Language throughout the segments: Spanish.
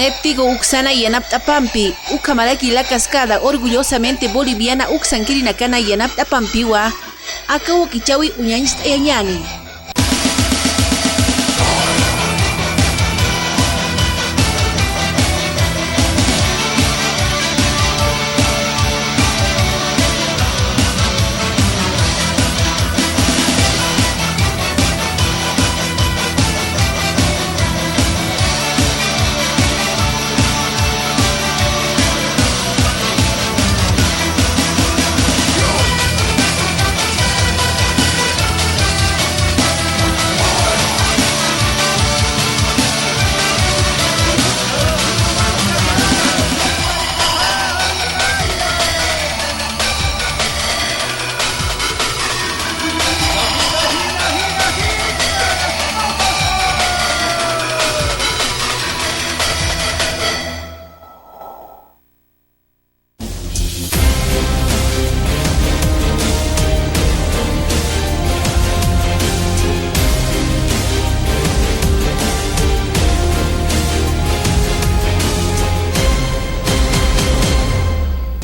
Néptigo Uxana Yanaptapampi, Ucamaraki la Cascada, orgullosamente boliviana Uxanquirinacana Yanaptapampiwa, Acabo Kichawi Uñanist Eñani.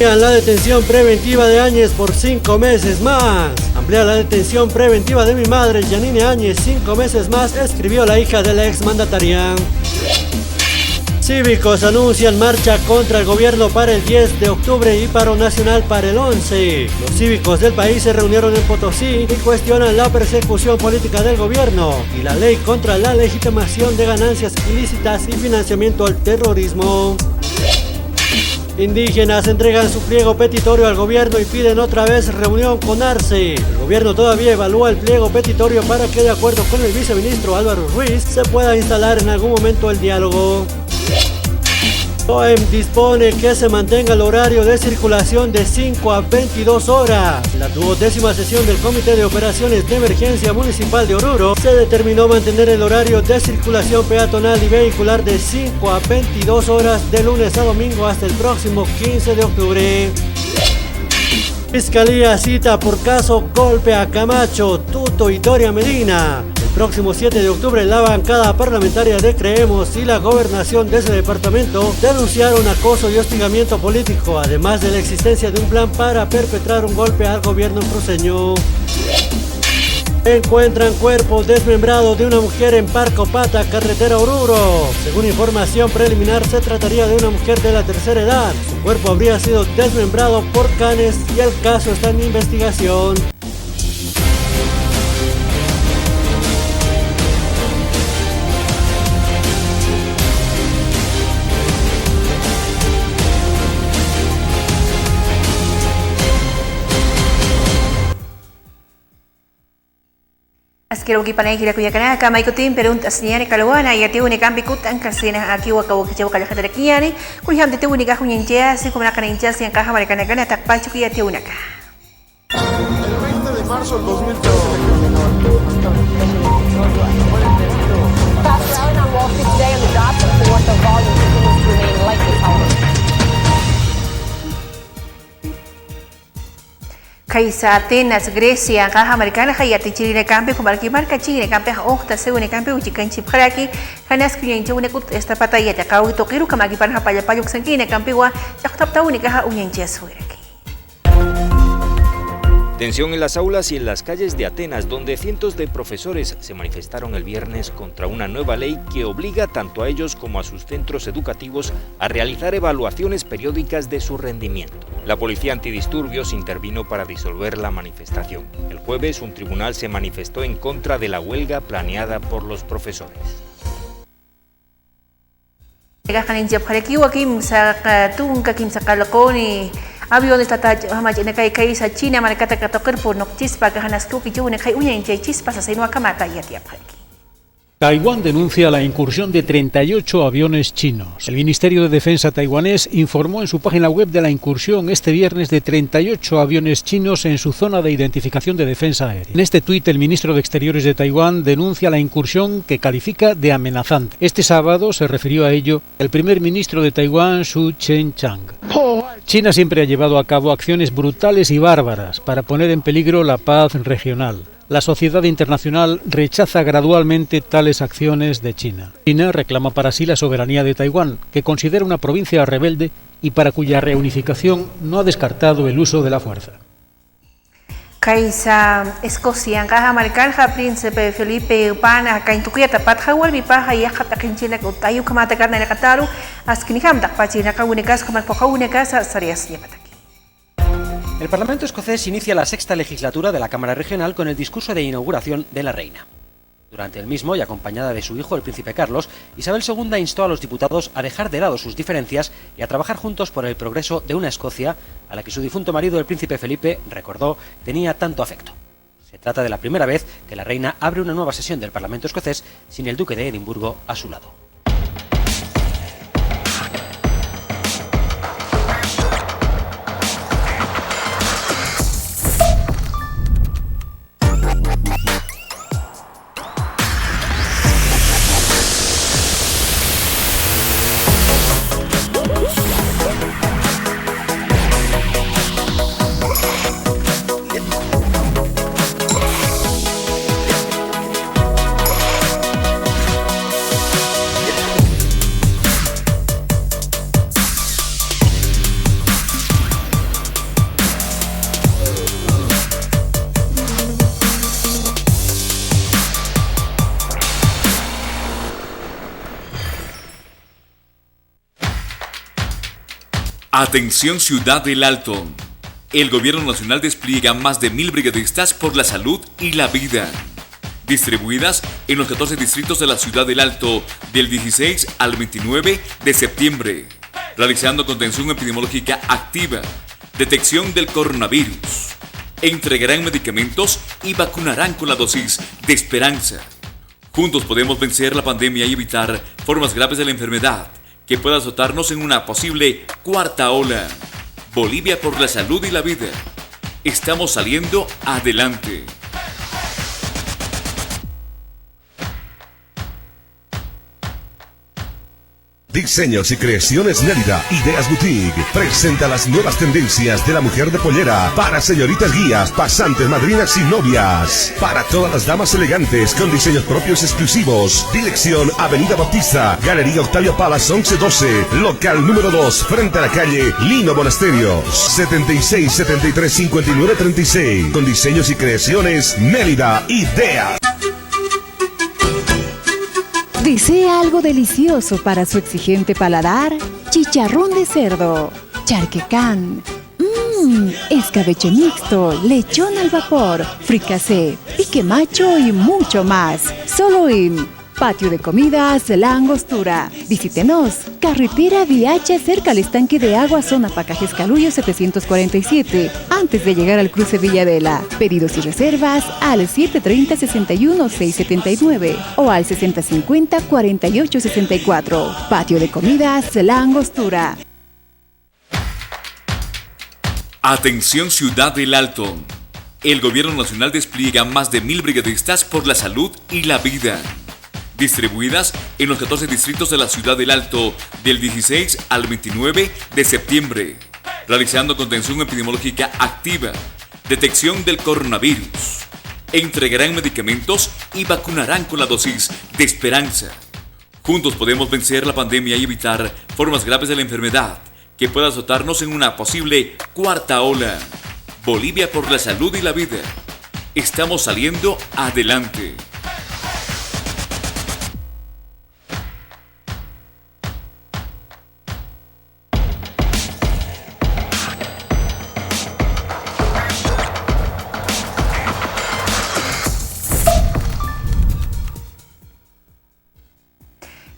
La detención preventiva de Áñez por 5 meses más. Amplía la detención preventiva de mi madre, Yanine Áñez, 5 meses más, escribió la hija de la exmandataria. Cívicos anuncian marcha contra el gobierno para el 10 de octubre y paro nacional para el 11. Los cívicos del país se reunieron en Potosí y cuestionan la persecución política del gobierno y la ley contra la legitimación de ganancias ilícitas y financiamiento al terrorismo. Indígenas entregan su pliego petitorio al gobierno y piden otra vez reunión con Arce. El gobierno todavía evalúa el pliego petitorio para que, de acuerdo con el viceministro Álvaro Ruiz, se pueda instalar en algún momento el diálogo. OEM dispone que se mantenga el horario de circulación de 5 a 22 horas. En la 12ª sesión del Comité de Operaciones de Emergencia Municipal de Oruro se determinó mantener el horario de circulación peatonal y vehicular de 5 a 22 horas de lunes a domingo hasta el próximo 15 de octubre. Fiscalía cita por caso golpe a Camacho, Tuto y Doria Medina. El próximo 7 de octubre la bancada parlamentaria de Creemos y la gobernación de ese departamento denunciaron acoso y hostigamiento político, además de la existencia de un plan para perpetrar un golpe al gobierno cruceño. Encuentran cuerpo desmembrado de una mujer en Parcopata, carretera Oruro. Según información preliminar, se trataría de una mujer de la tercera edad. Su cuerpo habría sido desmembrado por canes y el caso está en investigación. Askero gipanay kila kuya kana kamay ko tin peruntas niya ni kalawana ya tiyo ni kampi kut ang kasina aki wa kawo kijaw kala kadara kiyani kuli ham tiyo ni ka kunyenja si kumana kanenja si ang kaha marikana kana takpacho kiya tiyo naka. El 20 de marzo del 2013 Kaysa Atenas, Grecia, kaha Amerikana kaya tichiri na kampi kumalaki marka chiri na kampi okta sewa na kampi uchikan chip karaki kanas kunyan jaw na kut esta pataya ta kawi to kiru kamagi pan hapaya payok sangki na kampi wa yaktap taw ni kaha unyan jesuiraki. Tensión en las aulas y en las calles de Atenas, donde cientos de profesores se manifestaron el viernes contra una nueva ley que obliga tanto a ellos como a sus centros educativos a realizar evaluaciones periódicas de su rendimiento. La policía antidisturbios intervino para disolver la manifestación. El jueves, un tribunal se manifestó en contra de la huelga planeada por los profesores. Aviones tata hamaj na kay sa China marikata katokir por nokchispa kahanas tuki june kay uyan chispa sa sino kamata yatiap. Taiwán denuncia la incursión de 38 aviones chinos. El Ministerio de Defensa taiwanés informó en su página web de la incursión este viernes de 38 aviones chinos en su zona de identificación de defensa aérea. En este tuit, el ministro de Exteriores de Taiwán denuncia la incursión que califica de amenazante. Este sábado se refirió a ello el primer ministro de Taiwán, Su Chen-chang. China siempre ha llevado a cabo acciones brutales y bárbaras para poner en peligro la paz regional. La sociedad internacional rechaza gradualmente tales acciones de China. China reclama para sí la soberanía de Taiwán, que considera una provincia rebelde y para cuya reunificación no ha descartado el uso de la fuerza. Kaisa Escocia, Caja Americana, Príncipe Felipe Pana, Kaintukia, Tapatja, Walbipaja, y Ajapakinchina, Tayu Kamata Karna Kataru, Askiniham, Tapachina, Kaunicas, Kamakaunicas, Sarias Yapataki. El Parlamento escocés inicia la sexta legislatura de la Cámara Regional con el discurso de inauguración de la reina. Durante el mismo, y acompañada de su hijo, el príncipe Carlos, Isabel II instó a los diputados a dejar de lado sus diferencias y a trabajar juntos por el progreso de una Escocia a la que su difunto marido, el príncipe Felipe, recordó, tenía tanto afecto. Se trata de la primera vez que la reina abre una nueva sesión del Parlamento escocés sin el duque de Edimburgo a su lado. Atención Ciudad del Alto. El Gobierno Nacional despliega más de 1000 brigadistas por la salud y la vida, distribuidas en los 14 distritos de la Ciudad del Alto del 16 al 29 de septiembre, realizando contención epidemiológica activa, detección del coronavirus, entregarán medicamentos y vacunarán con la dosis de esperanza. Juntos podemos vencer la pandemia y evitar formas graves de la enfermedad que pueda azotarnos en una posible cuarta ola. Bolivia por la salud y la vida. Estamos saliendo adelante. Diseños y creaciones Mérida, Ideas Boutique, presenta las nuevas tendencias de la mujer de pollera para señoritas guías, pasantes, madrinas y novias. Para todas las damas elegantes con diseños propios exclusivos. Dirección Avenida Bautista, Galería Octavio Palas 1112, local número 2, frente a la calle Lino Monasterios, 76 73 59 36. Con diseños y creaciones Mérida, Ideas. ¿Desea algo delicioso para su exigente paladar? Chicharrón de cerdo, charquecán, escabeche mixto, lechón al vapor, fricasé, pique macho y mucho más. Solo en Patio de Comidas La Angostura. Visítenos. Carretera Viacha, cerca al estanque de agua, zona Pacajes Caluyo 747, antes de llegar al cruce Villadela. Pedidos y reservas al 730-61-679 o al 6050-4864. Patio de Comidas La Angostura. Atención Ciudad del Alto. El Gobierno Nacional despliega más de 1000 brigadistas por la salud y la vida, distribuidas en los 14 distritos de la Ciudad del Alto del 16 al 29 de septiembre, realizando contención epidemiológica activa, detección del coronavirus, entregarán medicamentos y vacunarán con la dosis de esperanza. Juntos podemos vencer la pandemia y evitar formas graves de la enfermedad que pueda azotarnos en una posible cuarta ola. Bolivia por la salud y la vida. Estamos saliendo adelante.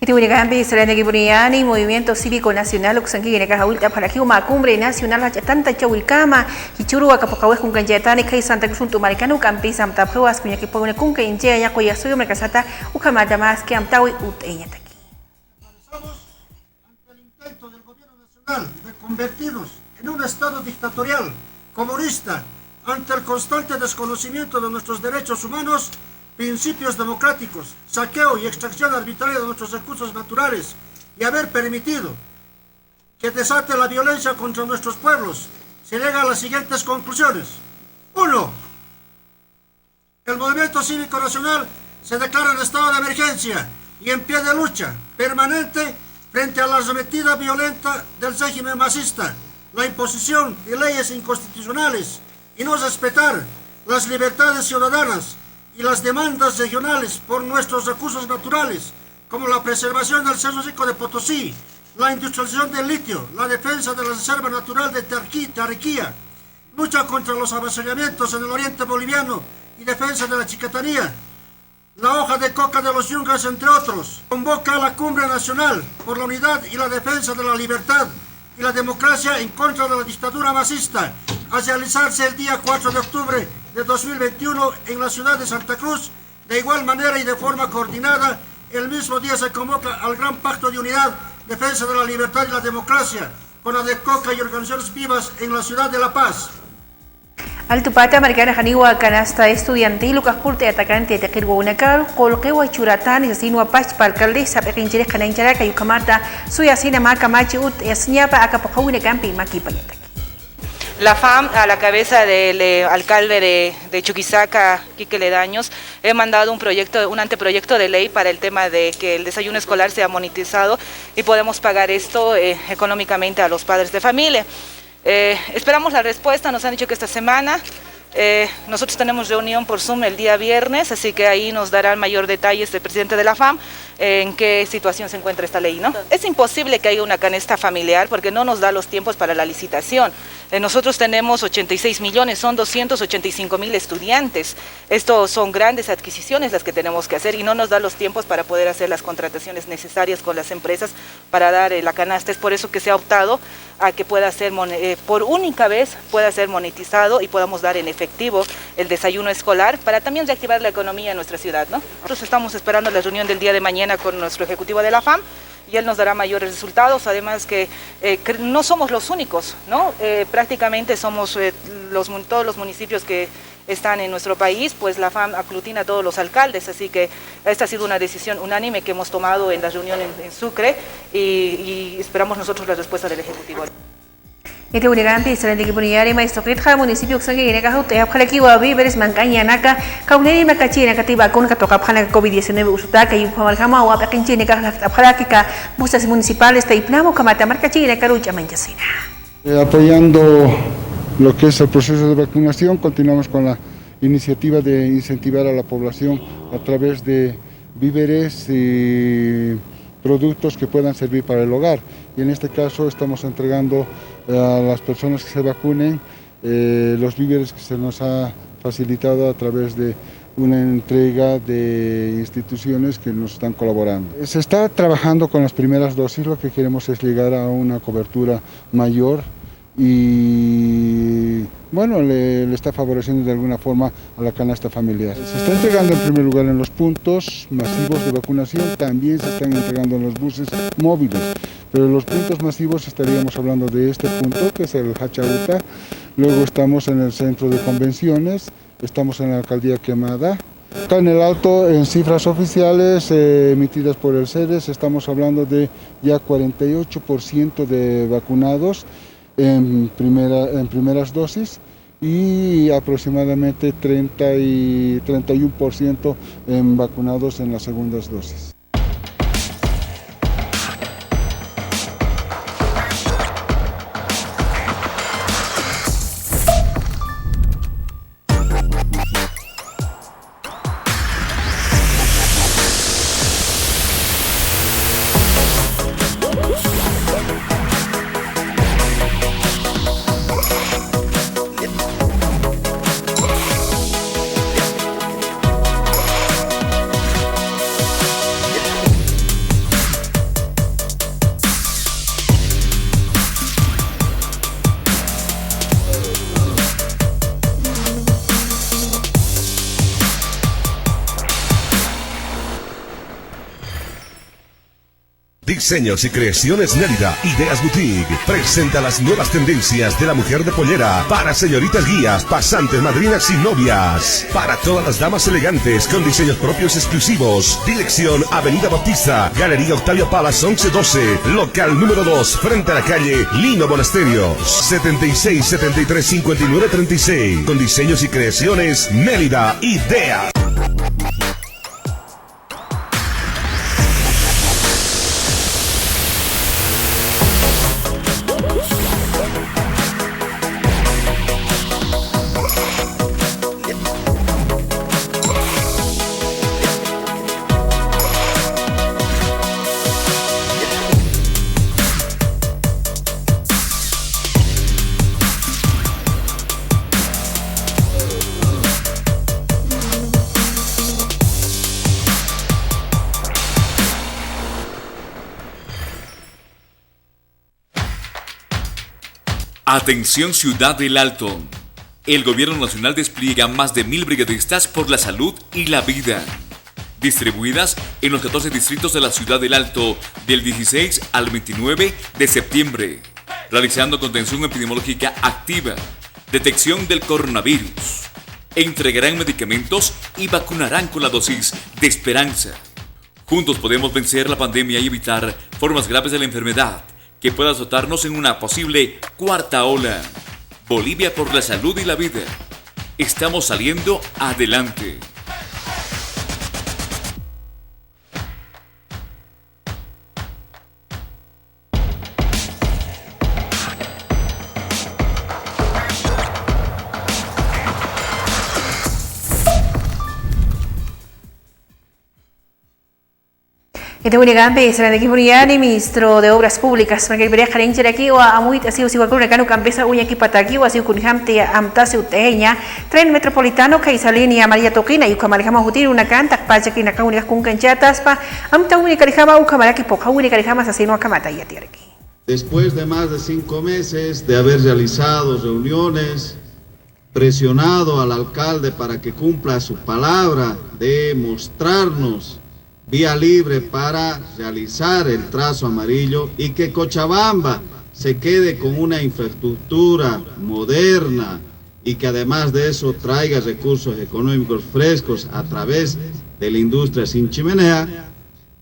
Itiwirigambi Serenegi Buriani, Movimiento Cívico Nacional, Uxangi, Necajahulta, para aquí una cumbre nacional, Hachatanta, Chawilcama, Hichuru, Acapocahue, con Cayetani, Kay Santa Cruz, Maricano, Campi, Samtapuas, Cuñaki Pone, Kunka, Inchea, Yacoya, Suyo, Mercasata, Ucamata más que Amtawi, Uteñataki. Ante el intento del gobierno nacional de convertirnos en un estado dictatorial, comunista, ante el constante desconocimiento de nuestros derechos humanos, principios democráticos, saqueo y extracción arbitraria de nuestros recursos naturales y haber permitido que desate la violencia contra nuestros pueblos, se llega a las siguientes conclusiones. 1. El movimiento cívico nacional se declara en estado de emergencia y en pie de lucha permanente frente a la arremetida violenta del régimen masista, la imposición de leyes inconstitucionales y no respetar las libertades ciudadanas y las demandas regionales por nuestros recursos naturales, como la preservación del Cerro Rico de Potosí, la industrialización del litio, la defensa de la reserva natural de Tarquía, lucha contra los avasallamientos en el oriente boliviano y defensa de la chicatanía, la hoja de coca de los yungas, entre otros. Convoca a la cumbre nacional por la unidad y la defensa de la libertad y la democracia en contra de la dictadura masista, a realizarse el día 4 de octubre de 2021 en la ciudad de Santa Cruz. De igual manera y de forma coordinada, el mismo día se convoca al Gran Pacto de Unidad, Defensa de la Libertad y la Democracia, con ADECOCA y organizaciones vivas en la ciudad de La Paz. Altupata Americana Janiwa Canasta Estudiantil Lucas Pulte Atacante de Kirwaunacal, Colquewa Churatan y Asino Apache para alcalde Sapekinjere Canancharaca y Camarta, Suyasina Macamachi Ut, Esñapa Acapajawine Campi Maki Payata. La FAM, a la cabeza del alcalde de Chuquisaca, Quique Ledaños, he mandado un anteproyecto de ley para el tema de que el desayuno escolar sea monetizado y podemos pagar esto económicamente a los padres de familia. Esperamos la respuesta, nos han dicho que esta semana. Nosotros tenemos reunión por Zoom el día viernes, así que ahí nos darán mayor detalles el presidente de la FAM en qué situación se encuentra esta ley, ¿no? Es imposible que haya una canasta familiar porque no nos da los tiempos para la licitación. Nosotros tenemos 86 millones, son 285,000 estudiantes. Esto son grandes adquisiciones las que tenemos que hacer y no nos da los tiempos para poder hacer las contrataciones necesarias con las empresas para dar la canasta. Es por eso que se ha optado a que pueda ser, por única vez, pueda ser monetizado y podamos dar en efectivo el desayuno escolar para también reactivar la economía en nuestra ciudad, ¿no? Nosotros estamos esperando la reunión del día de mañana con nuestro ejecutivo de la FAM y él nos dará mayores resultados, además que no somos los únicos, ¿no? Prácticamente somos todos los municipios que están en nuestro país, pues la FAM aglutina a todos los alcaldes, así que esta ha sido una decisión unánime que hemos tomado en la reunión en Sucre y esperamos nosotros la respuesta del ejecutivo. Este unigampi selain di Kibuniari maestro Kritha municipio ksang ine ka hote apkhala ki wa víveres mankanya naka kauneri makachina katiba kon ka toka apkhala COVID-19 usuta ka yu kamal kama wa pakinchine ka apkhala ki ka bustas municipales ta iplamo kamata markachina ka rucha manchasina. Apoyando lo que es el proceso de vacunación, continuamos con la iniciativa de incentivar a la población a través de víveres y productos que puedan servir para el hogar. Y en este caso estamos entregando a las personas que se vacunen los víveres que se nos ha facilitado a través de una entrega de instituciones que nos están colaborando. Se está trabajando con las primeras dosis, lo que queremos es llegar a una cobertura mayor y bueno, le está favoreciendo de alguna forma a la canasta familiar. Se está entregando en primer lugar en los puntos masivos de vacunación, también se están entregando en los buses móviles, pero los puntos masivos estaríamos hablando de este punto, que es el Hachauta, luego estamos en el centro de convenciones, estamos en la alcaldía Quemada. Acá en el Alto, en cifras oficiales emitidas por el CEDES, estamos hablando de ya 48% de vacunados en primeras dosis y aproximadamente 31% en vacunados en las segundas dosis. Diseños y Creaciones Nérida, Ideas Boutique, presenta las nuevas tendencias de la mujer de pollera para señoritas guías, pasantes, madrinas y novias. Para todas las damas elegantes con diseños propios exclusivos. Dirección Avenida Bautista, Galería Octavio Palas 1112, local número 2, frente a la calle Lino Monasterios, 76 73 59 36. Con Diseños y Creaciones Nérida, Ideas. Atención Ciudad del Alto. El Gobierno Nacional despliega más de 1000 brigadistas por la salud y la vida, distribuidas en los 14 distritos de la Ciudad del Alto del 16 al 29 de septiembre, realizando contención epidemiológica activa, detección del coronavirus, entregarán medicamentos y vacunarán con la dosis de esperanza. Juntos podemos vencer la pandemia y evitar formas graves de la enfermedad que pueda azotarnos en una posible cuarta ola. Bolivia por la salud y la vida. Estamos saliendo adelante. Ito unigambe sa nagkipunian ni Ministro de Obras Públicas magibere karenche aquí o amuit asiu si wakul nakano kampesa unya kipataki o asiu kunhamte amta si utenya tren metropolitano kay sa linya Maria Tokina yu kamalihama hutin una kantak pacha kina kaunika kung kanchatas pa amta unya kalihama u kamalaki po kaunika kalihama sa sino kamata yatiraki. Después de más de 5 meses de haber realizado reuniones, presionado al alcalde para que cumpla su palabra de mostrarnos vía libre para realizar el trazo amarillo y que Cochabamba se quede con una infraestructura moderna y que además de eso traiga recursos económicos frescos a través de la industria sin chimenea.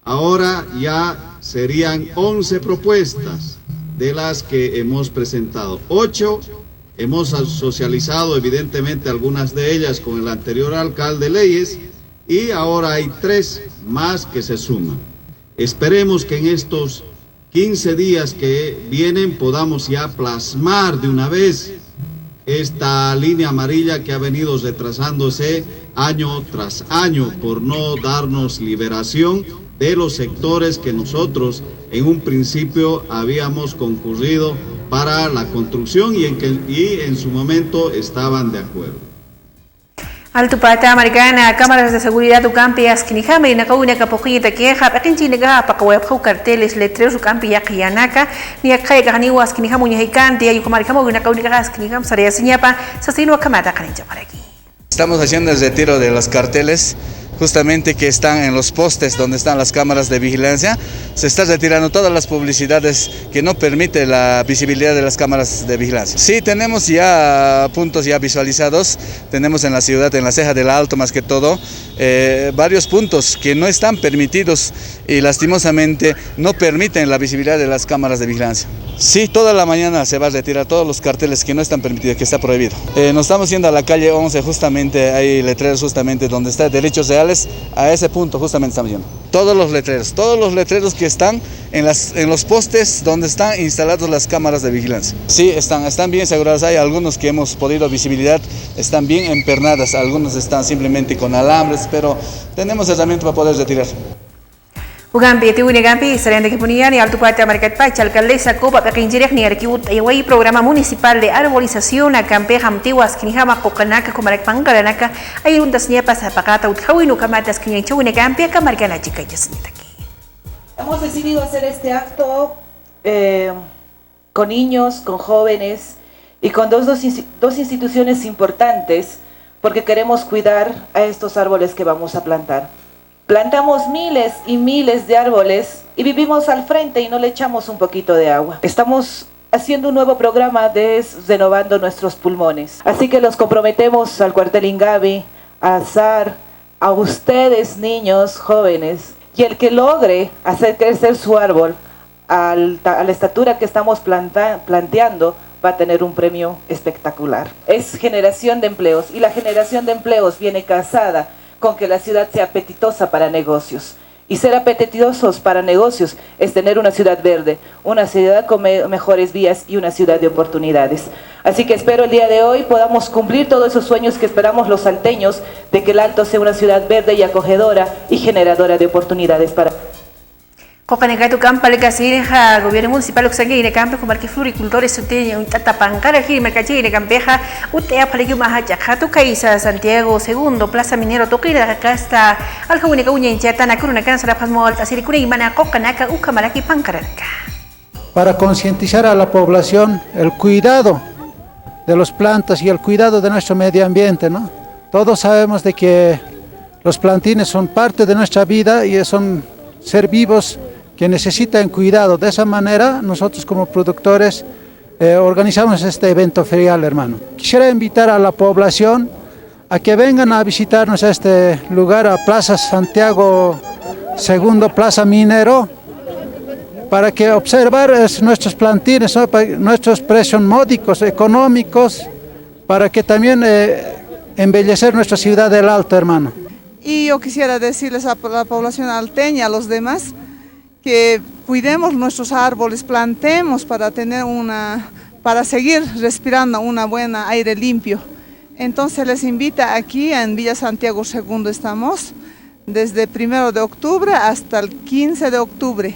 Ahora ya serían 11 propuestas de las que hemos presentado. 8 hemos socializado evidentemente algunas de ellas con el anterior alcalde Leyes, y ahora hay 3 más que se suman. Esperemos que en estos 15 días que vienen podamos ya plasmar de una vez esta línea amarilla que ha venido retrasándose año tras año por no darnos liberación de los sectores que nosotros en un principio habíamos concurrido para la construcción y en su momento estaban de acuerdo. Alto pata americana cámaras de seguridad tu campi askinihama ina kauna kapoquita queja akinchi nega pakaweb khu carteles letreros su campi yaqianaka ni akhay gani waskinihama uñahikanti ayu kamarikama una kauna askiniham sarea siñapa sasino kamata kanincha para aquí. Estamos haciendo el retiro de los carteles justamente que están en los postes donde están las cámaras de vigilancia. Se está retirando todas las publicidades que no permite la visibilidad de las cámaras de vigilancia. Sí, tenemos ya puntos ya visualizados, tenemos en la ciudad, en la Ceja del Alto más que todo, varios puntos que no están permitidos y lastimosamente no permiten la visibilidad de las cámaras de vigilancia. Sí, toda la mañana se va a retirar todos los carteles que no están permitidos, que está prohibido. Nos estamos yendo a la calle 11, justamente hay letreros justamente donde está derechos reales, a ese punto justamente estamos yendo. Todos los letreros que están en los postes donde están instaladas las cámaras de vigilancia. Sí, están bien aseguradas, hay algunos que hemos podido visibilidad, están bien empernadas, algunos están simplemente con alambres, pero tenemos herramientas para poder retirar. Ugambi ti unegambi saren de Kipunian y Alto Pata Market Pacha alcaldesa Copa Pekinjirek ni arkiut y programa municipal de arbolización a campe hamtiwas kinihama kokanaka komarek pangaranaka ay untas niya pasa pakata utkawinu kamatas kinyanchu unegambi kamarkana chica yasnitaki. Hemos decidido hacer este acto con niños, con jóvenes y con dos instituciones importantes porque queremos cuidar a estos árboles que vamos a plantar. Plantamos miles y miles de árboles y vivimos al frente y no le echamos un poquito de agua. Estamos haciendo un nuevo programa de renovando nuestros pulmones. Así que los comprometemos al cuartel Ingavi, a ASAR, a ustedes niños, jóvenes, y el que logre hacer crecer su árbol a la estatura que estamos planteando va a tener un premio espectacular. Es generación de empleos y la generación de empleos viene casada con que la ciudad sea apetitosa para negocios. Y ser apetitosos para negocios es tener una ciudad verde, una ciudad con mejores vías y una ciudad de oportunidades. Así que espero el día de hoy podamos cumplir todos esos sueños que esperamos los salteños de que el Alto sea una ciudad verde y acogedora y generadora de oportunidades para... Cocanegatu campa le casirja gobierno municipal uxangue ine campe como que floricultores utiña un tatapancara aquí mercachi ine campeja utea palegi mahacha hatu kaisa Santiago II Plaza Minero toquira acá está algo única uña incerta na curuna kana sara pasmo alta sirikuni mana cocanaka ucamaraki pancaraka. Para concientizar a la población el cuidado de las plantas y el cuidado de nuestro medio ambiente, ¿no? Todos sabemos de que los plantines son parte de nuestra vida y son ser vivos que necesitan cuidado. De esa manera, nosotros como productores organizamos este evento ferial, hermano. Quisiera invitar a la población a que vengan a visitarnos a este lugar, a Plaza Santiago II, Plaza Minero, para que observar nuestros plantines, ¿no? Nuestros precios módicos, económicos, para que también embellecer nuestra ciudad del Alto, hermano. Y yo quisiera decirles a la población alteña, a los demás, que cuidemos nuestros árboles, plantemos para seguir respirando una buena aire limpio. Entonces les invita aquí en Villa Santiago II estamos, desde 1 de octubre hasta el 15 de octubre.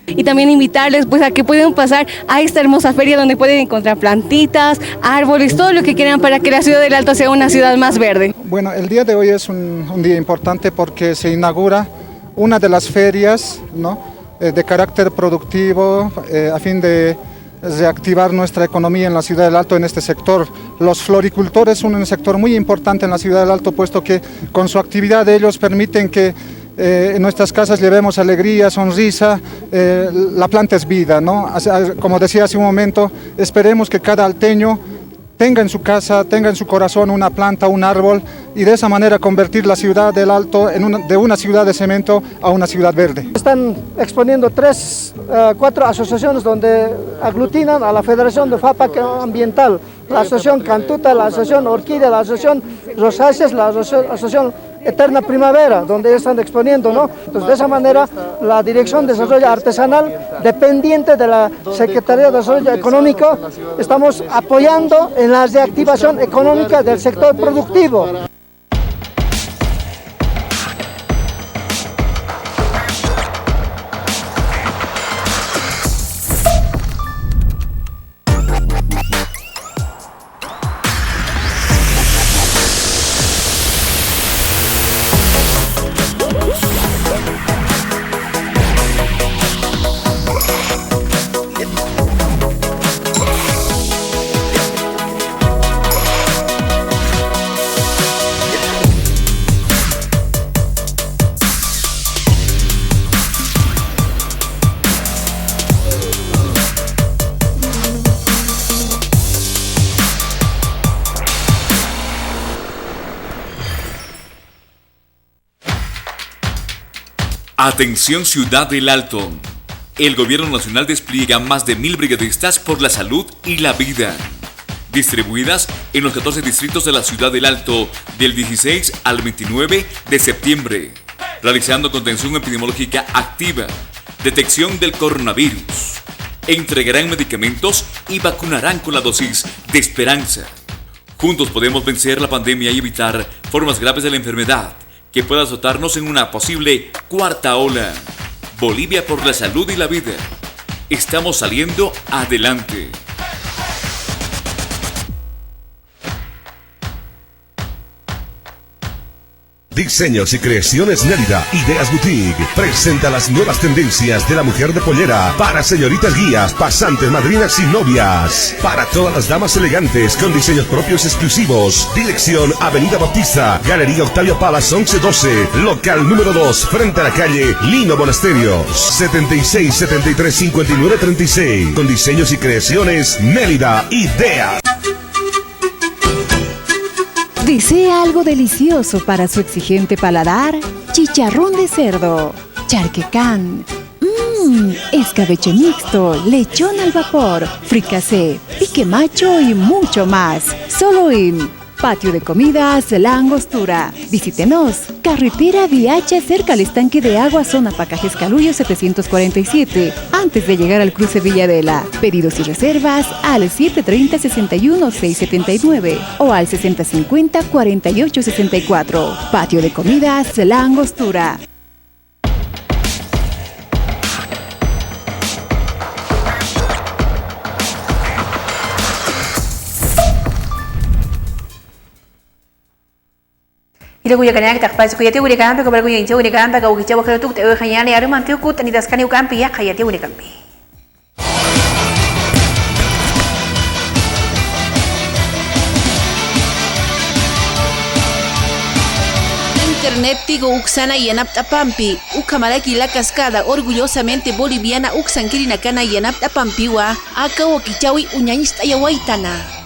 Y también invitarles pues a que puedan pasar a esta hermosa feria donde pueden encontrar plantitas, árboles, todo lo que quieran para que la ciudad del Alto sea una ciudad más verde. Bueno, el día de hoy es un día importante porque se inaugura una de las ferias, ¿no? De carácter productivo a fin de reactivar nuestra economía en la ciudad del Alto en este sector. Los floricultores son un sector muy importante en la ciudad del Alto, puesto que con su actividad ellos permiten que en nuestras casas llevemos alegría, sonrisa, la planta es vida, ¿no? Como decía hace un momento, esperemos que cada alteño tenga en su casa, tenga en su corazón una planta, un árbol, y de esa manera convertir la ciudad del Alto de una ciudad de cemento a una ciudad verde. Están exponiendo 4 asociaciones donde aglutinan a la Federación de FAPAC Ambiental, la Asociación Cantuta, la Asociación Orquídea, la Asociación Rosáceas, la Asociación Eterna Primavera, donde están exponiendo, ¿no? Entonces, de esa manera, la Dirección de Desarrollo Artesanal, dependiente de la Secretaría de Desarrollo Económico, estamos apoyando en la reactivación económica del sector productivo. Atención Ciudad del Alto. El Gobierno Nacional despliega más de 1000 brigadistas por la salud y la vida, distribuidas en los 14 distritos de la Ciudad del Alto del 16 al 29 de septiembre, realizando contención epidemiológica activa, detección del coronavirus, entregarán medicamentos y vacunarán con la dosis de esperanza. Juntos podemos vencer la pandemia y evitar formas graves de la enfermedad que pueda azotarnos en una posible cuarta ola. Bolivia por la salud y la vida. Estamos saliendo adelante. Diseños y creaciones Nérida, Ideas Boutique, presenta las nuevas tendencias de la mujer de pollera para señoritas guías, pasantes, madrinas y novias. Para todas las damas elegantes con diseños propios exclusivos. Dirección Avenida Bautista, Galería Octavio Palas 1112, local número 2, frente a la calle Lino Monasterios, 76 73 59 36. Con diseños y creaciones Nérida, Ideas. ¿Desea algo delicioso para su exigente paladar? Chicharrón de cerdo, charquecán, escabeche mixto, lechón al vapor, fricasé, pique macho y mucho más. Solo en Patio de Comidas La Angostura. Visítenos. Carretera Viacha cerca al estanque de agua, zona Pacajes Caluyo 747, antes de llegar al cruce Villadela. Pedidos y reservas al 730-61-679 o al 6050-4864. Patio de Comidas La Angostura. Y luego ya que tak pas kuyati uri kampe ko bar kuyin uri kampe ka uki chawa khalutuk te khayani aru mantiu kut ani das kani kampe ya khayati uri kampe. Internet tigo uksana yanapta pampi, ukamalaki la cascada orgullosamente boliviana uksankiri nakana yanapta pampiwa, aka wakichawi uñañista yawaitana.